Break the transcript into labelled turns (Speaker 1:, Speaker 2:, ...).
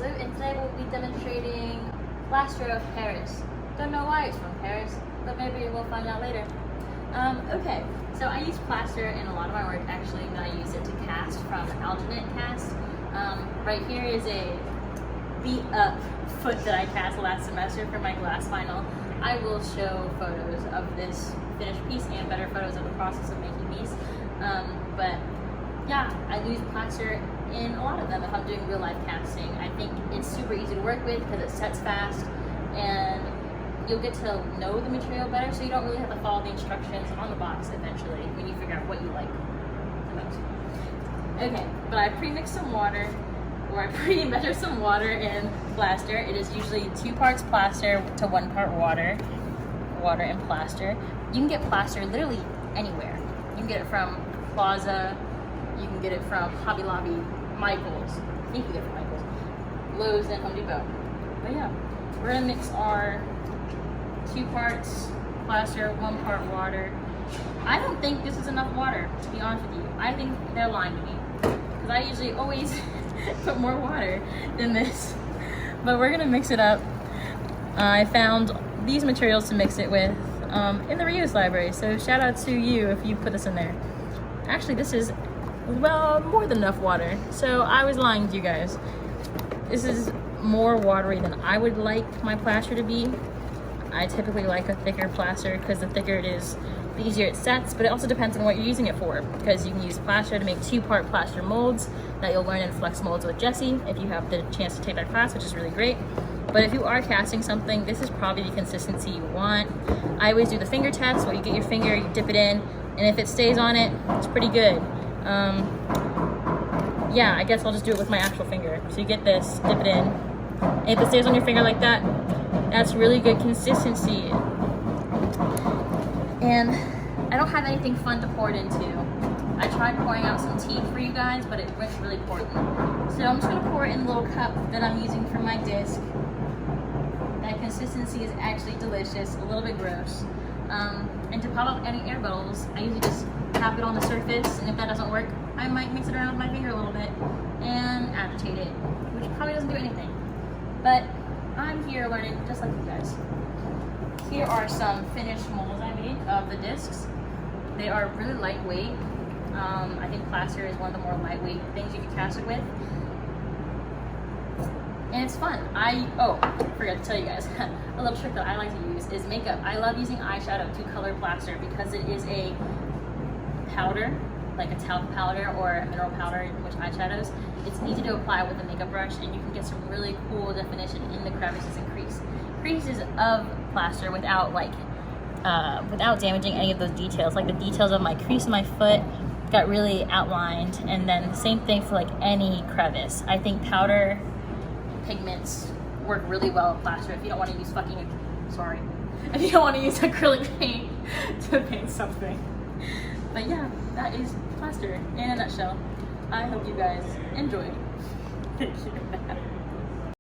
Speaker 1: and today we'll be demonstrating Plaster of Paris. Don't know why it's from Paris, but maybe we'll find out later. Okay, so I use plaster in a lot of my work actually, but I use it to cast from alginate cast. Right here is a beat up foot that I cast last semester for my glass final. I will show photos of this finished piece and better photos of the process of making these. But yeah, I use plaster in a lot of them if I'm doing real life casting. I think it's super easy to work with because it sets fast and you'll get to know the material better, so you don't really have to follow the instructions on the box eventually when you figure out what you like the most. Okay, but I pre-mix some water, or I pre-measure some water in plaster. It is usually 2 parts plaster to 1 part water and plaster. You can get plaster literally anywhere. You can get it from Plaza, you can get it from Hobby Lobby, Michael's, I think you get it from Michael's, Lowe's, and Home Depot. But yeah, we're gonna mix our 2 parts plaster, 1 part water. I don't think this is enough water, to be honest with you. I think they're lying to me, because I usually always put more water than this. But we're gonna mix it up. I found these materials to mix it with in the reuse library, so shout out to you if you put this in there. Actually, this is well more than enough water, so I was lying to you guys. This is more watery than I would like my plaster to be. I typically like a thicker plaster because the thicker it is, the easier it sets, but it also depends on what you're using it for, because you can use plaster to make 2-part plaster molds that you'll learn in Flex Molds with Jessie if you have the chance to take that class, which is really great. But if you are casting something, this is probably the consistency you want. I always do the finger test, where you get your finger, you dip it in, and if it stays on it, it's pretty good. Yeah, I guess I'll just do it with my actual finger. So you get this, dip it in, and if it stays on your finger like that, that's really good consistency. And I don't have anything fun to pour it into. I tried pouring out some tea for you guys, but it went really poorly. So I'm just gonna pour it in the little cup that I'm using for my disc. That consistency is actually delicious, a little bit gross. And to pop up any air bubbles, I usually just tap it on the surface, and if that doesn't work, I might mix it around with my finger a little bit and agitate it, which probably doesn't do anything. But I'm here learning just like you guys. Here are some finished molds I made of the discs. They are really lightweight. I think plaster is one of the more lightweight things you can cast it with. And it's fun. I forgot to tell you guys, a little trick that I like to use is makeup. I love using eyeshadow to color plaster because it is a powder, like a talc powder or a mineral powder, which eyeshadows. It's easy to apply with a makeup brush, and you can get some really cool definition in the crevices and creases of plaster without without damaging any of those details. Like the details of my crease in my foot got really outlined, and then the same thing for like any crevice. I think powder pigments work really well in plaster if you don't want to use if you don't want to use acrylic paint to paint something. But yeah, that is plaster in a nutshell. I hope you guys enjoyed. Thank you.